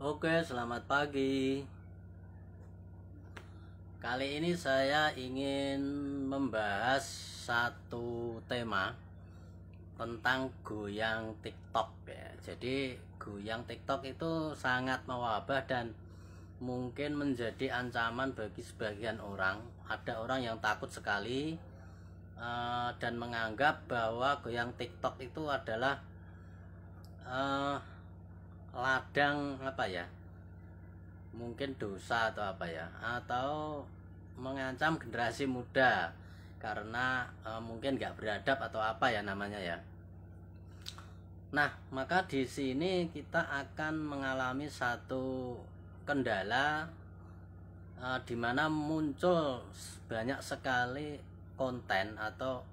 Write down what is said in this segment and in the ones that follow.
Oke, selamat pagi. Kali ini saya ingin membahas satu tema tentang goyang TikTok ya. Jadi goyang TikTok itu sangat mewabah dan mungkin menjadi ancaman bagi sebagian orang. Ada orang yang takut sekali dan menganggap bahwa goyang TikTok itu adalah ladang apa ya? Mungkin dosa atau apa ya, atau mengancam generasi muda karena mungkin nggak beradab atau apa ya namanya ya. Nah, maka di sini kita akan mengalami satu kendala di mana muncul banyak sekali konten atau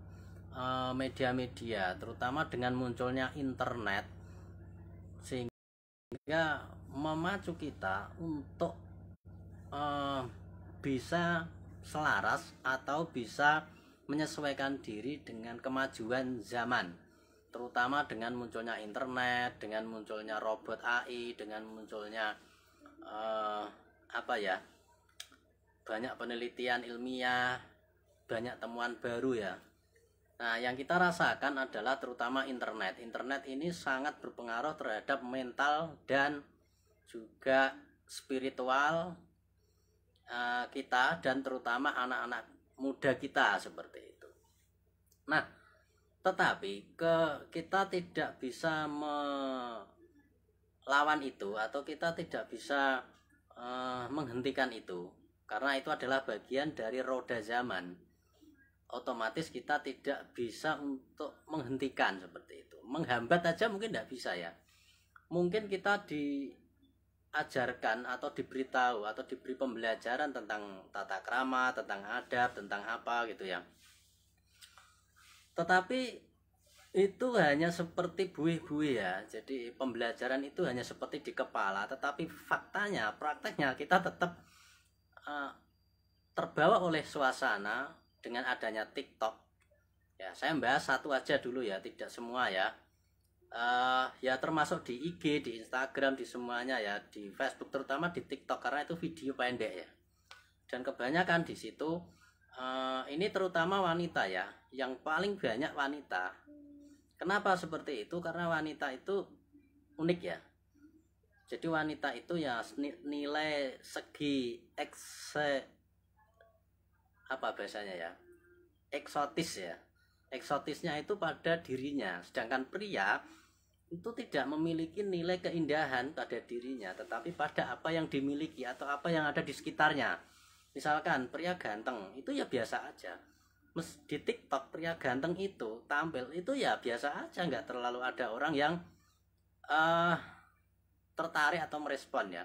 media-media, terutama dengan munculnya internet, sehingga memacu kita untuk bisa selaras atau bisa menyesuaikan diri dengan kemajuan zaman, terutama dengan munculnya internet, dengan munculnya robot AI, dengan munculnya banyak penelitian ilmiah, banyak temuan baru ya. Nah, yang kita rasakan adalah terutama internet. Internet ini sangat berpengaruh terhadap mental dan juga spiritual kita, dan terutama anak-anak muda kita seperti itu. Nah, tetapi kita tidak bisa melawan itu, atau kita tidak bisa menghentikan itu, karena itu adalah bagian dari roda zaman. Otomatis kita tidak bisa untuk menghentikan seperti itu. Menghambat aja mungkin tidak bisa ya. Mungkin kita diajarkan atau diberitahu atau diberi pembelajaran tentang tata krama, tentang adab, tentang apa gitu ya. Tetapi itu hanya seperti buih-buih ya. Jadi pembelajaran itu hanya seperti di kepala, tetapi faktanya, prakteknya kita tetap terbawa oleh suasana dengan adanya TikTok. Ya, saya bahas satu aja dulu ya, tidak semua ya. Ya termasuk di IG, di Instagram, di semuanya ya, di Facebook, terutama di TikTok karena itu video pendek ya. Dan kebanyakan di situ ini terutama wanita ya, yang paling banyak wanita. Kenapa seperti itu? Karena wanita itu unik ya. Jadi wanita itu ya nilai segi apa bahasanya ya, eksotis ya. Eksotisnya itu pada dirinya, sedangkan pria itu tidak memiliki nilai keindahan pada dirinya, tetapi pada apa yang dimiliki atau apa yang ada di sekitarnya. Misalkan pria ganteng itu ya biasa aja. Di TikTok pria ganteng itu tampil itu ya biasa aja, nggak terlalu ada orang yang tertarik atau merespon ya.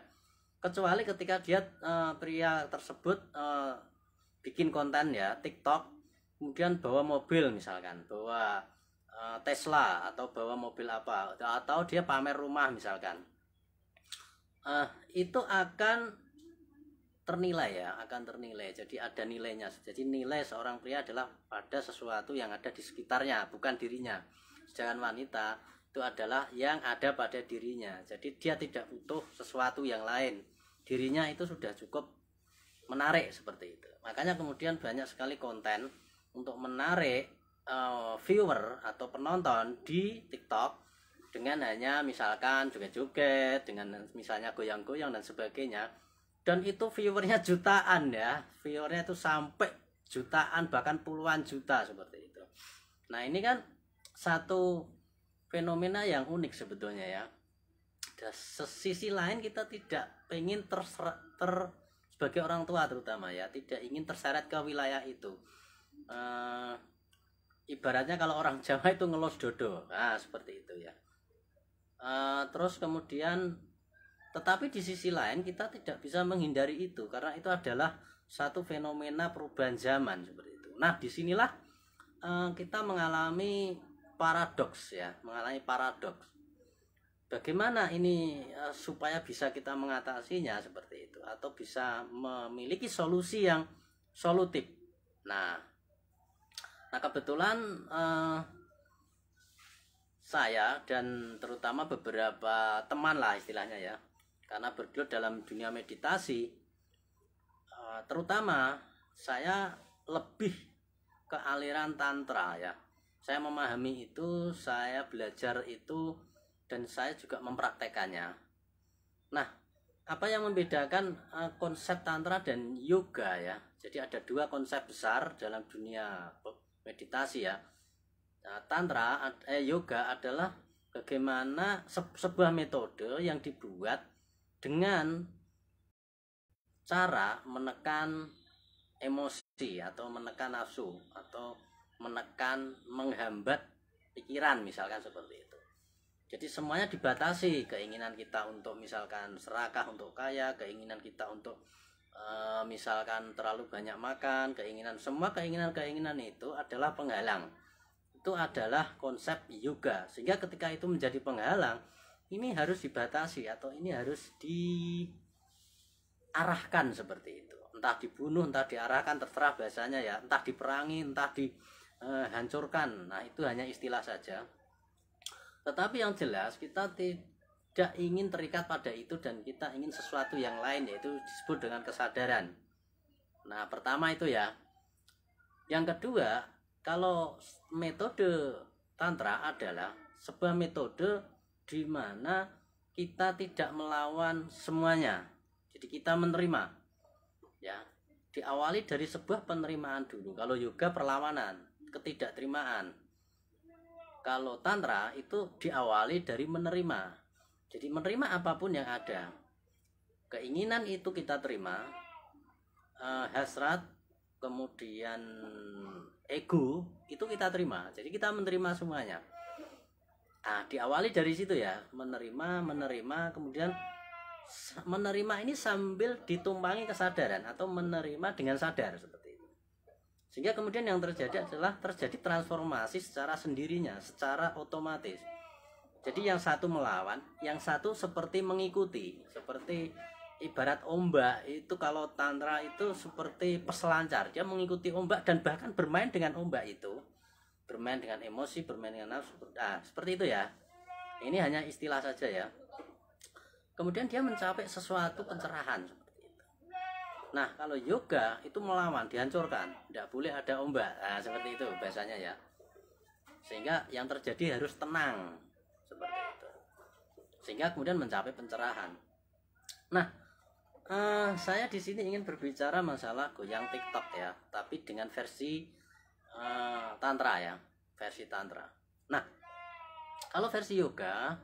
Kecuali ketika dia pria tersebut bikin konten ya TikTok, kemudian bawa mobil, misalkan bawa Tesla atau bawa mobil apa, atau dia pamer rumah misalkan, itu akan ternilai ya, akan ternilai. Jadi ada nilainya. Jadi nilai seorang pria adalah pada sesuatu yang ada di sekitarnya, bukan dirinya. Sedangkan wanita itu adalah yang ada pada dirinya. Jadi dia tidak butuh sesuatu yang lain. Dirinya itu sudah cukup menarik seperti itu. Makanya kemudian banyak sekali konten untuk menarik viewer atau penonton di TikTok dengan hanya misalkan joget-joget, dengan misalnya goyang-goyang dan sebagainya. Dan itu viewernya jutaan ya, viewernya itu sampai jutaan bahkan puluhan juta seperti itu. Nah, ini kan satu fenomena yang unik sebetulnya ya. Dan sisi lain kita tidak ingin sebagai orang tua terutama ya, tidak ingin terseret ke wilayah itu. Ibaratnya kalau orang Jawa itu ngelos dodo, nah seperti itu ya. Terus kemudian, tetapi di sisi lain kita tidak bisa menghindari itu, karena itu adalah satu fenomena perubahan zaman seperti itu. Nah, disinilah kita mengalami paradoks ya, mengalami paradoks. Bagaimana ini supaya bisa kita mengatasinya seperti itu, atau bisa memiliki solusi yang solutif. Nah kebetulan saya dan terutama beberapa teman lah istilahnya ya, karena bergelut dalam dunia meditasi, terutama saya lebih ke aliran tantra ya. Saya memahami itu, saya belajar itu, dan saya juga mempraktekannya. Nah, apa yang membedakan konsep tantra dan yoga ya? Jadi ada dua konsep besar dalam dunia meditasi ya. Nah, tantra yoga adalah bagaimana sebuah metode yang dibuat dengan cara menekan emosi atau menekan nafsu atau menekan menghambat pikiran, misalkan seperti itu. Jadi semuanya dibatasi, keinginan kita untuk misalkan serakah untuk kaya, keinginan kita untuk misalkan terlalu banyak makan, semua keinginan itu adalah penghalang. Itu adalah konsep yoga. Sehingga ketika itu menjadi penghalang, ini harus dibatasi atau ini harus diarahkan seperti itu. Entah dibunuh, entah diarahkan, terserah bahasanya ya. Entah diperangi, entah dihancurkan. Nah, itu hanya istilah saja. Tetapi yang jelas kita tidak ingin terikat pada itu dan kita ingin sesuatu yang lain, yaitu disebut dengan kesadaran. Nah, pertama itu ya. Yang kedua, kalau metode tantra adalah sebuah metode di mana kita tidak melawan semuanya. Jadi kita menerima. Ya, diawali dari sebuah penerimaan dulu. Kalau yoga perlawanan, ketidakterimaan. Kalau tantra itu diawali dari menerima. Jadi menerima apapun yang ada. Keinginan itu kita terima. Hasrat, kemudian ego itu kita terima. Jadi kita menerima semuanya. Diawali dari situ ya, menerima, kemudian menerima ini sambil ditumpangi kesadaran atau menerima dengan sadar seperti itu. Sehingga kemudian yang terjadi adalah terjadi transformasi secara sendirinya, secara otomatis. Jadi yang satu melawan, yang satu seperti mengikuti, seperti ibarat ombak itu. Kalau tantra itu seperti peselancar, dia mengikuti ombak dan bahkan bermain dengan ombak itu, bermain dengan emosi, bermain dengan nafsu. Seperti itu ya. Ini hanya istilah saja ya. Kemudian dia mencapai sesuatu pencerahan seperti itu. Nah, kalau yoga itu melawan, dihancurkan, tidak boleh ada ombak. Seperti itu bahasanya ya. Sehingga yang terjadi harus tenang seperti itu. Sehingga kemudian mencapai pencerahan. Nah, saya di sini ingin berbicara masalah goyang TikTok ya, tapi dengan versi tantra ya, versi tantra. Nah, kalau versi yoga,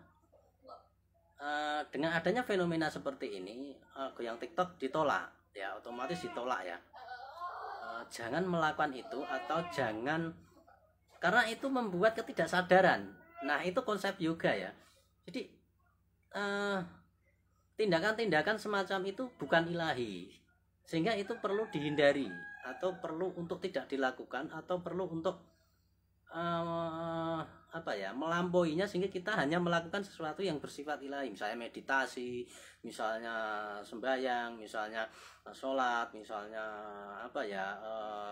dengan adanya fenomena seperti ini, goyang TikTok ditolak ya, otomatis ditolak ya. Jangan melakukan itu atau jangan, karena itu membuat ketidaksadaran. Nah, itu konsep yoga ya. Jadi tindakan-tindakan semacam itu bukan ilahi, sehingga itu perlu dihindari atau perlu untuk tidak dilakukan atau perlu untuk melampauinya, sehingga kita hanya melakukan sesuatu yang bersifat ilahi, misalnya meditasi, misalnya sembahyang, misalnya sholat, misalnya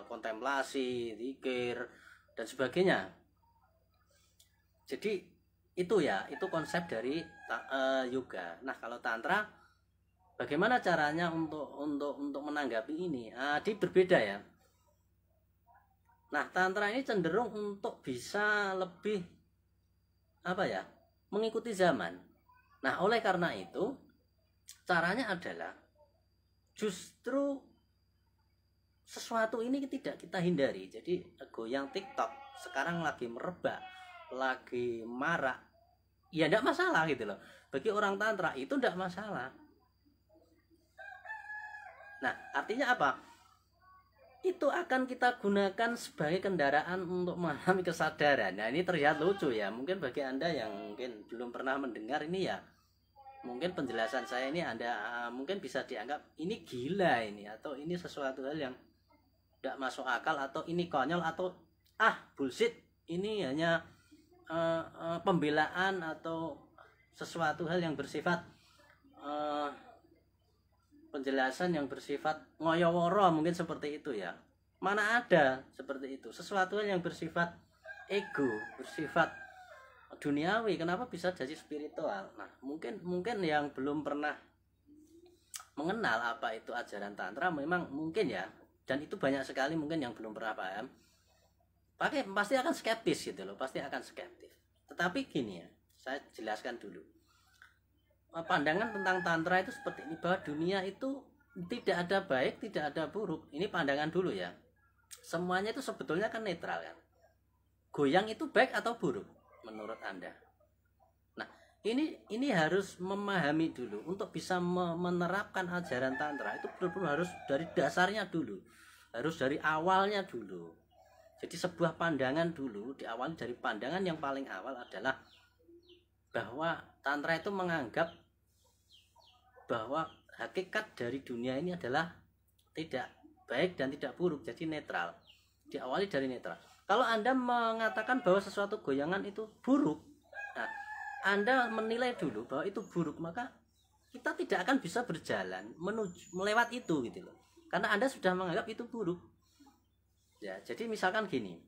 kontemplasi, zikir dan sebagainya. Jadi itu ya, itu konsep dari yoga. Nah, kalau tantra bagaimana caranya untuk menanggapi ini? Dia berbeda ya. Nah, tantra ini cenderung untuk bisa lebih mengikuti zaman. Nah, oleh karena itu caranya adalah justru sesuatu ini tidak kita hindari. Jadi goyang TikTok sekarang lagi merebak, lagi marak, ya tidak masalah gitu loh. Bagi orang tantra itu tidak masalah. Nah, artinya apa? Itu akan kita gunakan sebagai kendaraan untuk memahami kesadaran. Nah, ini terlihat lucu ya. Mungkin bagi Anda yang mungkin belum pernah mendengar ini ya, mungkin penjelasan saya ini Anda mungkin bisa dianggap ini gila ini, atau ini sesuatu hal yang tidak masuk akal, atau ini konyol, atau bullshit, ini hanya pembelaan atau sesuatu hal yang bersifat penjelasan yang bersifat ngoyoworo, mungkin seperti itu ya. Mana ada seperti itu, sesuatu yang bersifat ego, bersifat duniawi, kenapa bisa jadi spiritual? Nah, mungkin yang belum pernah mengenal apa itu ajaran tantra memang mungkin ya, dan itu banyak sekali mungkin yang belum pernah paham, pasti akan skeptis gitu loh, pasti akan skeptis. Tetapi gini ya, saya jelaskan dulu. Pandangan tentang tantra itu seperti ini, bahwa dunia itu tidak ada baik, tidak ada buruk. Ini pandangan dulu ya. Semuanya itu sebetulnya kan netral kan. Goyang itu baik atau buruk menurut Anda? Nah, ini harus memahami dulu untuk bisa menerapkan ajaran tantra itu benar-benar harus dari dasarnya dulu. Harus dari awalnya dulu. Jadi sebuah pandangan dulu diawali dari pandangan yang paling awal adalah bahwa tantra itu menganggap bahwa hakikat dari dunia ini adalah tidak baik dan tidak buruk, jadi netral. Diawali dari netral. Kalau Anda mengatakan bahwa sesuatu goyangan itu buruk, nah, Anda menilai dulu bahwa itu buruk, maka kita tidak akan bisa berjalan melewat itu gitu loh. Karena Anda sudah menganggap itu buruk. Ya, jadi misalkan gini.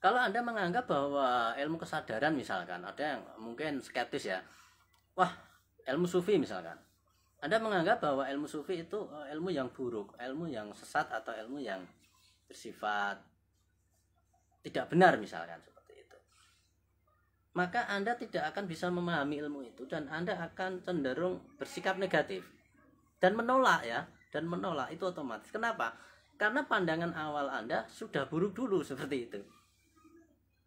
Kalau Anda menganggap bahwa ilmu kesadaran misalkan, ada yang mungkin skeptis ya. Wah, ilmu sufi misalkan. Anda menganggap bahwa ilmu sufi itu ilmu yang buruk, ilmu yang sesat, atau ilmu yang bersifat tidak benar misalkan seperti itu. Maka Anda tidak akan bisa memahami ilmu itu dan Anda akan cenderung bersikap negatif dan menolak ya, dan menolak itu otomatis. Kenapa? Karena pandangan awal Anda sudah buruk dulu seperti itu.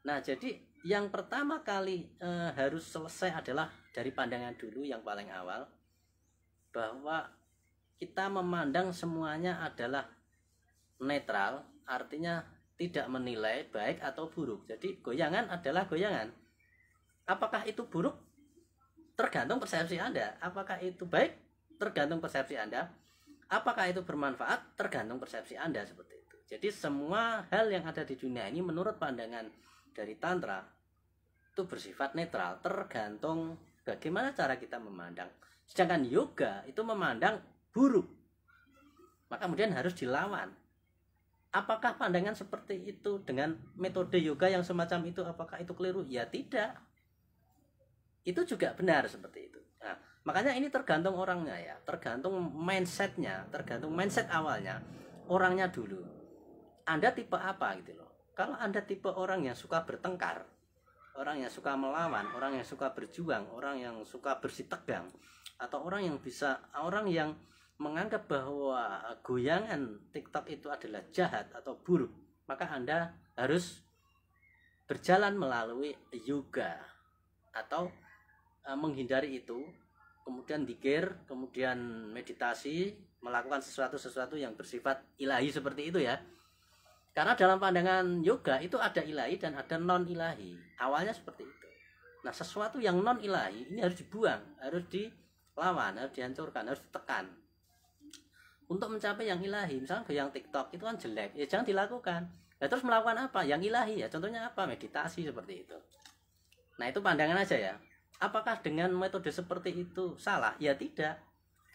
Nah, jadi yang pertama kali harus selesai adalah dari pandangan dulu yang paling awal, bahwa kita memandang semuanya adalah netral, artinya tidak menilai baik atau buruk. Jadi goyangan adalah goyangan. Apakah itu buruk? Tergantung persepsi Anda. Apakah itu baik? Tergantung persepsi Anda. Apakah itu bermanfaat? Tergantung persepsi Anda, seperti itu. Jadi semua hal yang ada di dunia ini menurut pandangan dari tantra itu bersifat netral, tergantung bagaimana cara kita memandang. Sedangkan yoga itu memandang buruk, maka kemudian harus dilawan. Apakah pandangan seperti itu dengan metode yoga yang semacam itu, apakah itu keliru? Ya tidak, itu juga benar seperti itu. Nah, makanya ini tergantung orangnya ya, tergantung mindsetnya, tergantung mindset awalnya orangnya dulu. Anda tipe apa gitu loh. Kalau Anda tipe orang yang suka bertengkar, orang yang suka melawan, orang yang suka berjuang, orang yang suka bersitegang, atau orang yang menganggap bahwa goyangan TikTok itu adalah jahat atau buruk, maka Anda harus berjalan melalui yoga atau menghindari itu, kemudian dzikir, kemudian meditasi, melakukan sesuatu yang bersifat ilahi seperti itu ya. Karena dalam pandangan yoga itu ada ilahi dan ada non ilahi. Awalnya seperti itu. Nah, sesuatu yang non ilahi ini harus dibuang, harus dilawan, harus dihancurkan, harus ditekan. Untuk mencapai yang ilahi, misalnya goyang TikTok itu kan jelek, ya jangan dilakukan. Nah, terus melakukan apa? Yang ilahi ya. Contohnya apa? Meditasi seperti itu. Nah, itu pandangan aja ya. Apakah dengan metode seperti itu salah? Ya tidak.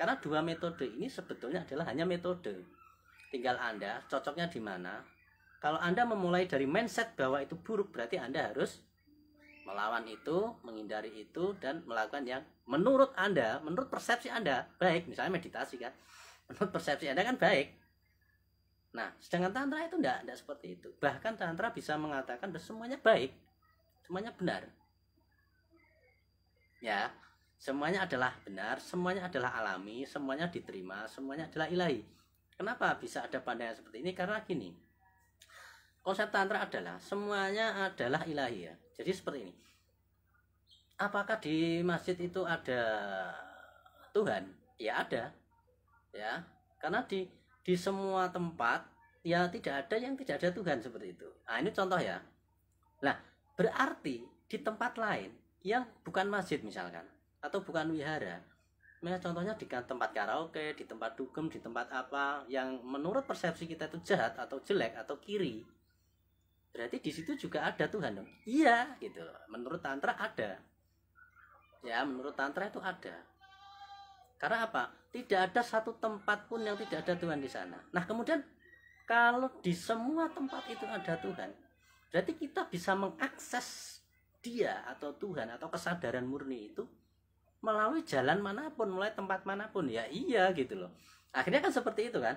Karena dua metode ini sebetulnya adalah hanya metode. Tinggal Anda cocoknya di mana. Kalau Anda memulai dari mindset bahwa itu buruk, berarti Anda harus melawan itu, menghindari itu, dan melakukan yang menurut Anda, menurut persepsi Anda baik. Misalnya meditasi kan, menurut persepsi Anda kan baik. Nah, sedangkan tantra itu enggak seperti itu. Bahkan tantra bisa mengatakan bahwa semuanya baik, semuanya benar. Ya, semuanya adalah benar, semuanya adalah alami, semuanya diterima, semuanya adalah ilahi. Kenapa bisa ada pandangan seperti ini? Karena gini, konsep tantra adalah semuanya adalah ilahi ya. Jadi seperti ini. Apakah di masjid itu ada Tuhan? Ya ada. Ya, karena di semua tempat ya tidak ada yang tidak ada Tuhan seperti itu. Nah, ini contoh ya. Nah, berarti di tempat lain yang bukan masjid misalkan, atau bukan wihara, nah, contohnya di tempat karaoke, di tempat dugem, di tempat apa yang menurut persepsi kita itu jahat atau jelek atau kiri, berarti di situ juga ada Tuhan dong. Iya gitu. Menurut tantra ada. Ya, menurut tantra itu ada. Karena apa? Tidak ada satu tempat pun yang tidak ada Tuhan di sana. Nah, kemudian kalau di semua tempat itu ada Tuhan, berarti kita bisa mengakses dia atau Tuhan atau kesadaran murni itu melalui jalan manapun, mulai tempat manapun. Ya iya gitu loh. Akhirnya kan seperti itu kan.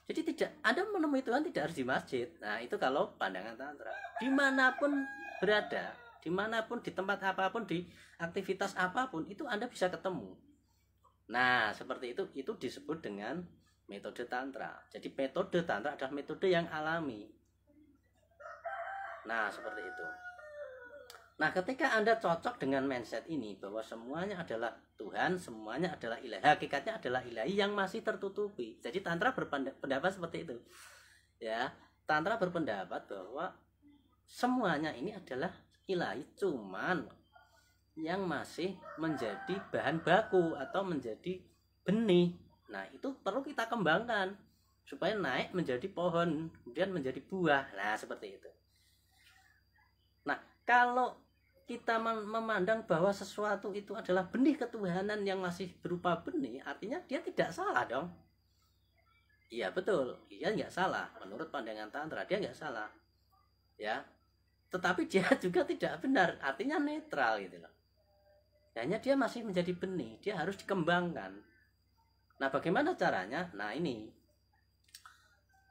Jadi tidak, Anda menemui Tuhan tidak harus di masjid. Nah itu kalau pandangan tantra. Dimanapun berada, dimanapun, di tempat apapun, di aktivitas apapun, itu Anda bisa ketemu. Nah seperti itu disebut dengan metode tantra. Jadi metode tantra adalah metode yang alami. Nah seperti itu. Nah ketika Anda cocok dengan mindset ini, bahwa semuanya adalah Tuhan, semuanya adalah ilahi, hakikatnya adalah ilahi yang masih tertutupi. Jadi tantra berpendapat seperti itu ya. Tantra berpendapat bahwa semuanya ini adalah ilahi, cuman yang masih menjadi bahan baku atau menjadi benih. Nah itu perlu kita kembangkan supaya naik menjadi pohon, kemudian menjadi buah. Nah seperti itu. Nah kalau kita memandang bahwa sesuatu itu adalah benih ketuhanan yang masih berupa benih, artinya dia tidak salah dong. Iya betul, dia nggak salah. Menurut pandangan tantra dia nggak salah ya, tetapi dia juga tidak benar, artinya netral gitu loh. Hanya dia masih menjadi benih, dia harus dikembangkan. Nah bagaimana caranya? Nah ini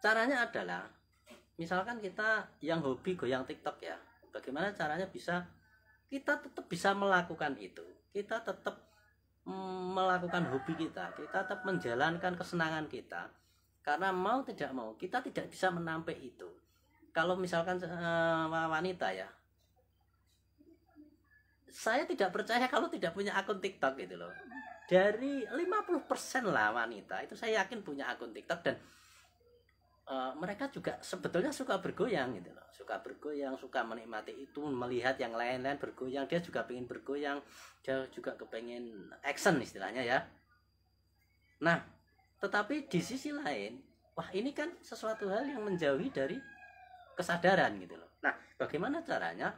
caranya adalah, misalkan kita yang hobi goyang TikTok ya, bagaimana caranya kita tetap bisa melakukan itu, kita tetap melakukan hobi kita tetap menjalankan kesenangan kita, karena mau tidak mau kita tidak bisa menampik itu. Kalau misalkan wanita ya, saya tidak percaya kalau tidak punya akun TikTok gitu loh. Dari 50% lah wanita itu saya yakin punya akun TikTok, dan mereka juga sebetulnya suka bergoyang gitu loh, suka bergoyang, suka menikmati itu, melihat yang lain-lain bergoyang, dia juga pengen bergoyang, dia juga kepengen action istilahnya ya. Nah tetapi di sisi lain, wah ini kan sesuatu hal yang menjauhi dari kesadaran gitu loh. Nah bagaimana caranya?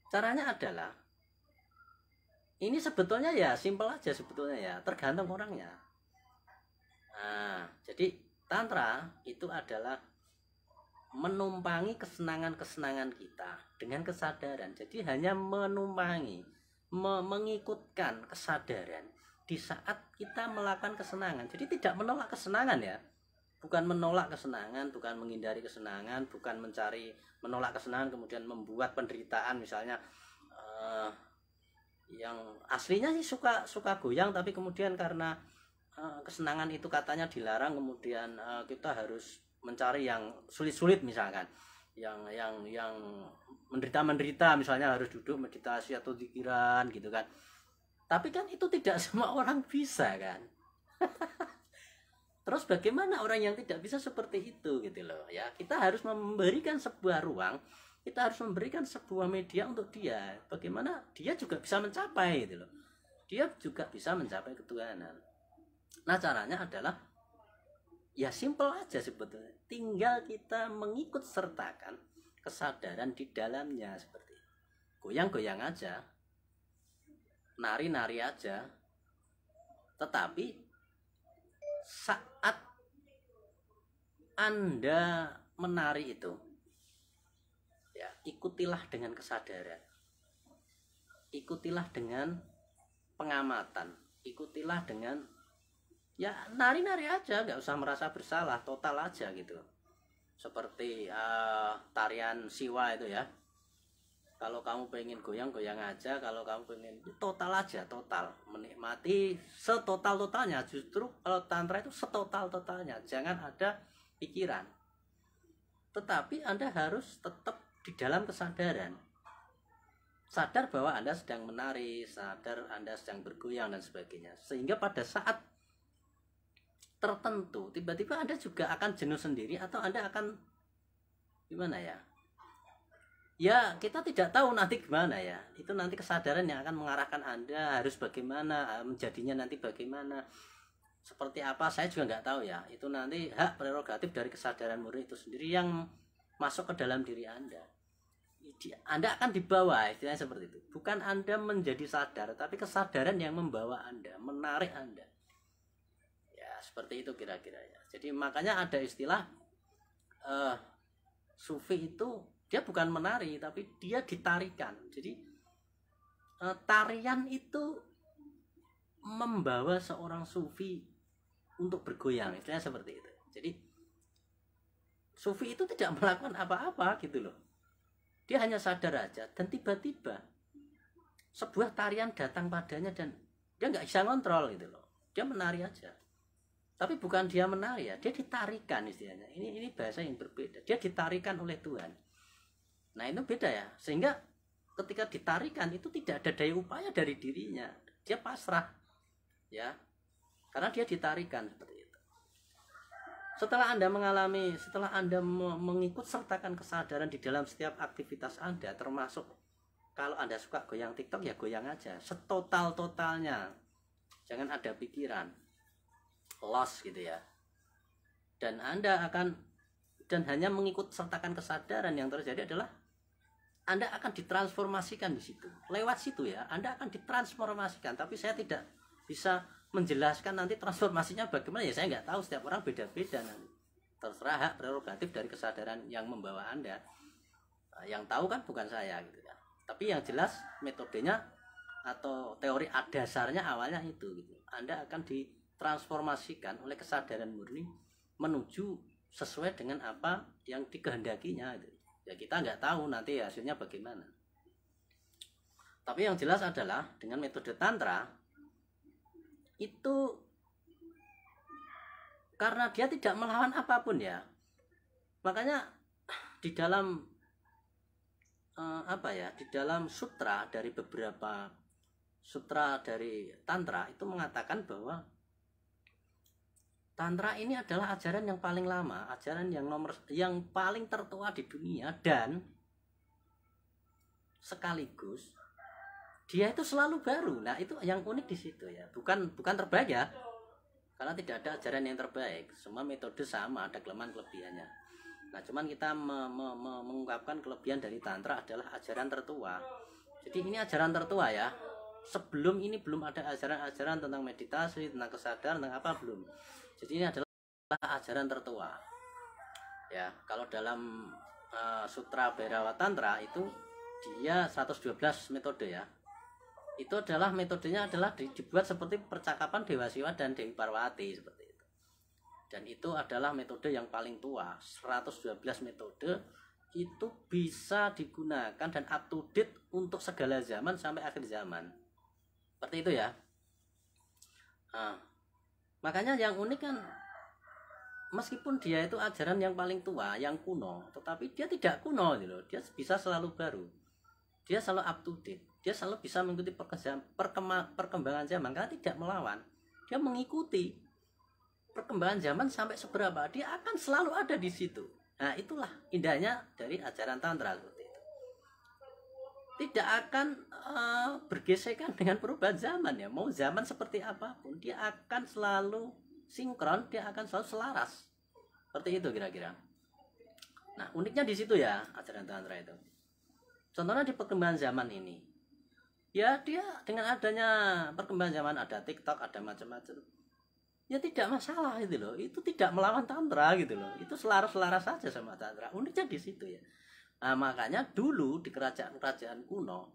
Caranya adalah, ini sebetulnya ya simpel aja sebetulnya ya, tergantung orangnya. Nah jadi tantra itu adalah menumpangi kesenangan-kesenangan kita dengan kesadaran. Jadi hanya menumpangi, mengikutkan kesadaran di saat kita melakukan kesenangan. Jadi tidak menolak kesenangan ya. Bukan menolak kesenangan, bukan menghindari kesenangan, bukan menolak kesenangan kemudian membuat penderitaan. Misalnya yang aslinya sih suka goyang, tapi kemudian karena kesenangan itu katanya dilarang, kemudian kita harus mencari yang sulit-sulit, misalkan yang menderita misalnya harus duduk meditasi atau pikiran gitu kan. Tapi kan itu tidak semua orang bisa kan. Terus bagaimana orang yang tidak bisa seperti itu gitu loh ya. Kita harus memberikan sebuah ruang, kita harus memberikan sebuah media untuk dia, bagaimana dia juga bisa mencapai gitu loh. Dia juga bisa mencapai ketuhanan. Nah caranya adalah ya simple aja sebetulnya, tinggal kita mengikut sertakan kesadaran di dalamnya, seperti goyang-goyang aja, nari-nari aja. Tetapi saat Anda menari itu ya, ikutilah dengan kesadaran, ikutilah dengan pengamatan, ikutilah dengan ya nari-nari aja, nggak usah merasa bersalah, total aja gitu. Seperti tarian siwa itu ya, kalau kamu pengen goyang-goyang aja, kalau kamu pengen total aja, total menikmati setotal-totalnya. Justru kalau tantra itu setotal-totalnya, jangan ada pikiran, tetapi Anda harus tetap di dalam kesadaran, sadar bahwa Anda sedang menari, sadar Anda sedang bergoyang dan sebagainya. Sehingga pada saat tertentu tiba-tiba Anda juga akan jenuh sendiri, atau Anda akan gimana ya, ya kita tidak tahu nanti gimana ya. Itu nanti kesadaran yang akan mengarahkan Anda harus bagaimana, menjadinya nanti bagaimana, seperti apa, saya juga nggak tahu ya. Itu nanti hak prerogatif dari kesadaran murni itu sendiri yang masuk ke dalam diri Anda. Anda akan dibawa, istilahnya seperti itu. Bukan Anda menjadi sadar, tapi kesadaran yang membawa Anda, menarik Anda. Seperti itu kira-kira ya. Jadi makanya ada istilah sufi itu dia bukan menari, tapi dia ditarikan. Jadi tarian itu membawa seorang sufi untuk bergoyang, istilahnya seperti itu. Jadi sufi itu tidak melakukan apa-apa gitu loh. Dia hanya sadar aja dan tiba-tiba sebuah tarian datang padanya dan dia nggak bisa ngontrol gitu loh. Dia menari aja. Tapi bukan dia menari ya, dia ditarikan istilahnya. Ini bahasa yang berbeda. Dia ditarikan oleh Tuhan. Nah itu beda ya. Sehingga ketika ditarikan itu tidak ada daya upaya dari dirinya. Dia pasrah. Ya. Karena dia ditarikan seperti itu. Setelah Anda mengikut sertakan kesadaran di dalam setiap aktivitas Anda, termasuk kalau Anda suka goyang TikTok ya goyang aja, setotal-totalnya. Jangan ada pikiran loss gitu ya. Dan Anda hanya mengikut sertakan kesadaran, yang terjadi adalah Anda akan ditransformasikan di situ. Lewat situ ya, Anda akan ditransformasikan, tapi saya tidak bisa menjelaskan nanti transformasinya bagaimana ya, saya nggak tahu, setiap orang beda-beda nanti. Terserah, hak prerogatif dari kesadaran yang membawa Anda. Nah, yang tahu kan bukan saya gitu kan. Tapi yang jelas metodenya atau teori dasarnya awalnya itu gitu. Anda akan ditransformasikan oleh kesadaran murni menuju sesuai dengan apa yang dikehendakinya gitu. Ya kita nggak tahu nanti hasilnya bagaimana. Tapi yang jelas adalah dengan metode tantra itu karena dia tidak melawan apapun ya, makanya di dalam di dalam sutra, dari beberapa sutra dari tantra itu mengatakan bahwa tantra ini adalah ajaran yang paling lama, ajaran yang paling tertua di dunia, dan sekaligus dia itu selalu baru. Nah itu yang unik di situ ya, bukan terbaik ya, karena tidak ada ajaran yang terbaik, semua metode sama, ada kelemahan kelebihannya. Nah cuman kita mengungkapkan kelebihan dari tantra adalah ajaran tertua. Jadi ini ajaran tertua ya, sebelum ini belum ada ajaran-ajaran tentang meditasi, tentang kesadaran, tentang apa, belum. Jadi ini adalah ajaran tertua ya. Kalau dalam sutra Bhairava Tantra itu dia 112 metode ya. Itu adalah metodenya adalah dibuat seperti percakapan Dewa Siwa dan Dewi Parwati seperti itu. Dan itu adalah metode yang paling tua. 112 metode itu bisa digunakan dan up to date untuk segala zaman sampai akhir zaman. Seperti itu ya. Nah, makanya yang unik kan, meskipun dia itu ajaran yang paling tua, yang kuno, tetapi dia tidak kuno gitu loh. Dia bisa selalu baru. Dia selalu up to date. Dia selalu bisa mengikuti perkembangan zaman karena tidak melawan. Dia mengikuti perkembangan zaman sampai seberapa, dia akan selalu ada di situ. Nah, itulah indahnya dari ajaran tantra seperti itu. Tidak akan bergesekan dengan perubahan zaman ya. Mau zaman seperti apapun, dia akan selalu sinkron, dia akan selalu selaras. Seperti itu kira-kira. Nah, uniknya di situ ya ajaran tantra itu. Contohnya di perkembangan zaman ini, ya dia dengan adanya perkembangan zaman, ada TikTok, ada macam-macam, ya tidak masalah gitu loh. Itu tidak melawan tantra gitu loh. Itu selaras-selaras saja sama tantra. Uniknya di situ ya. Nah, makanya dulu di kerajaan-kerajaan kuno,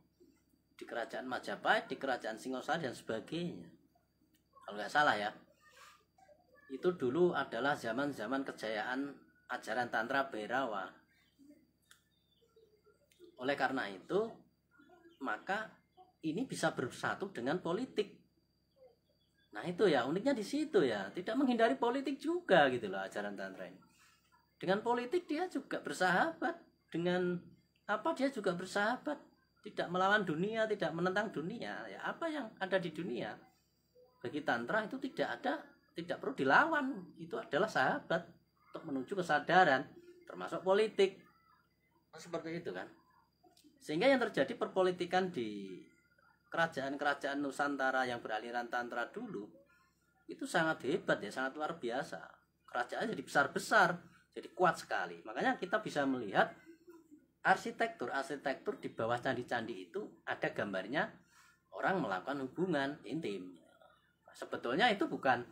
di kerajaan Majapahit, di kerajaan Singosari dan sebagainya, kalau nggak salah ya, itu dulu adalah zaman-zaman kejayaan ajaran tantra Bhairava. Oleh karena itu, maka ini bisa bersatu dengan politik. Nah itu ya uniknya di situ ya, tidak menghindari politik juga gitu loh ajaran tantra ini. Dengan politik dia juga bersahabat, dengan apa dia juga bersahabat, tidak melawan dunia, tidak menentang dunia. Ya apa yang ada di dunia bagi tantra itu tidak perlu dilawan, itu adalah sahabat untuk menuju kesadaran, termasuk politik. Nah, seperti itu kan. Sehingga yang terjadi perpolitikan di kerajaan-kerajaan Nusantara yang beraliran tantra dulu itu sangat hebat ya, sangat luar biasa. Kerajaan jadi besar-besar, jadi kuat sekali. Makanya kita bisa melihat arsitektur di bawah candi-candi itu ada gambarnya orang melakukan hubungan intim. Sebetulnya itu bukan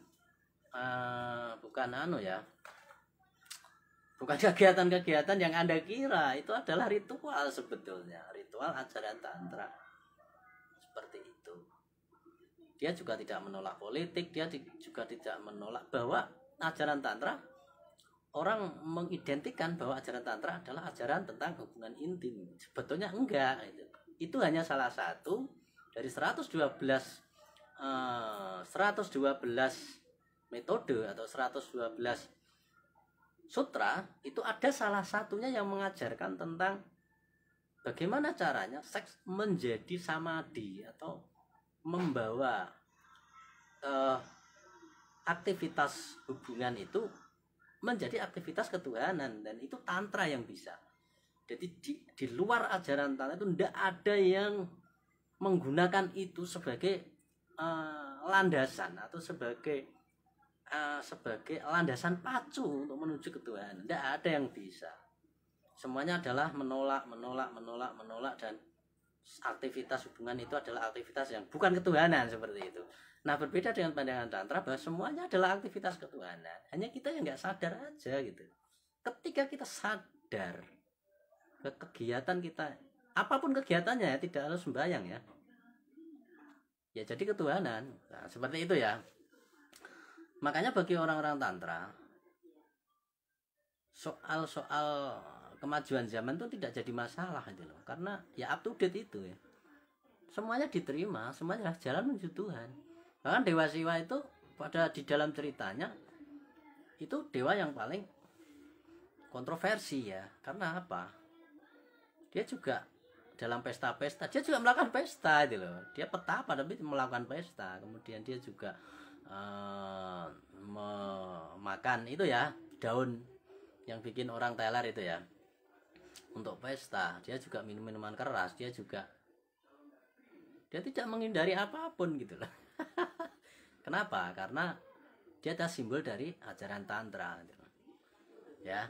bukan kegiatan-kegiatan yang Anda kira, itu adalah ritual sebetulnya, ritual ajaran tantra. Seperti itu. Dia juga tidak menolak politik, dia juga tidak menolak bahwa ajaran tantra, orang mengidentikan bahwa ajaran tantra adalah ajaran tentang hubungan intim. Sebetulnya enggak, itu hanya salah satu dari 112 metode atau 112 sutra. Itu ada salah satunya yang mengajarkan tentang bagaimana caranya seks menjadi samadhi atau membawa aktivitas hubungan itu menjadi aktivitas ketuhanan, dan itu tantra yang bisa. Jadi di luar ajaran tantra itu tidak ada yang menggunakan itu sebagai landasan atau sebagai landasan pacu untuk menuju ketuhanan. Tidak ada yang bisa. Semuanya adalah menolak, dan aktivitas hubungan itu adalah aktivitas yang bukan ketuhanan, seperti itu. Nah, berbeda dengan pandangan tantra bahwa semuanya adalah aktivitas ketuhanan. Hanya kita yang nggak sadar aja gitu. Ketika kita sadar ke kegiatan kita, apapun kegiatannya, tidak harus sembahyang ya, ya jadi ketuhanan. Nah, seperti itu ya. Makanya bagi orang-orang tantra, soal kemajuan zaman itu tidak jadi masalah gitu loh, karena ya up to date itu ya, semuanya diterima, semuanya jalan menuju Tuhan. Bahkan Dewa Siwa itu pada di dalam ceritanya itu dewa yang paling kontroversi ya. Karena apa? Dia juga dalam pesta-pesta, dia juga melakukan pesta gitu loh. Dia petapa tapi melakukan pesta. Kemudian dia juga memakan itu ya, daun yang bikin orang teler itu ya, untuk pesta. Dia juga minum minuman keras, dia tidak menghindari apapun gitu loh. Kenapa? Karena dia adalah simbol dari ajaran tantra gitu. Ya,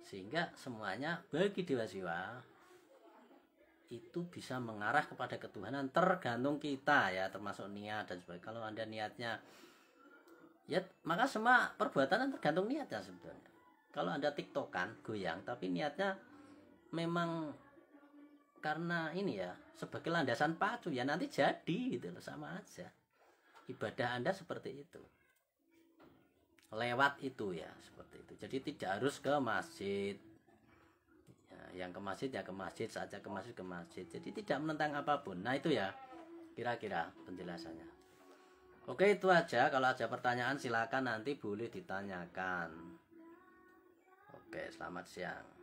sehingga semuanya bagi Dewa Siwa itu bisa mengarah kepada ketuhanan, tergantung kita ya, termasuk niat dan sebagainya. Kalau Anda niatnya ya, maka semua perbuatan tergantung niatnya sebetulnya. Kalau Anda tiktokan, goyang, tapi niatnya memang karena ini ya, sebagai landasan pacu, ya nanti jadi gitu loh, sama aja. Ibadah Anda seperti itu, lewat itu ya, seperti itu. Jadi tidak harus ke masjid ya, yang ke masjid ya ke masjid saja, ke masjid. Jadi tidak menentang apapun. Nah itu ya kira-kira penjelasannya. Oke, itu aja. Kalau ada pertanyaan silakan nanti boleh ditanyakan. Oke, selamat siang.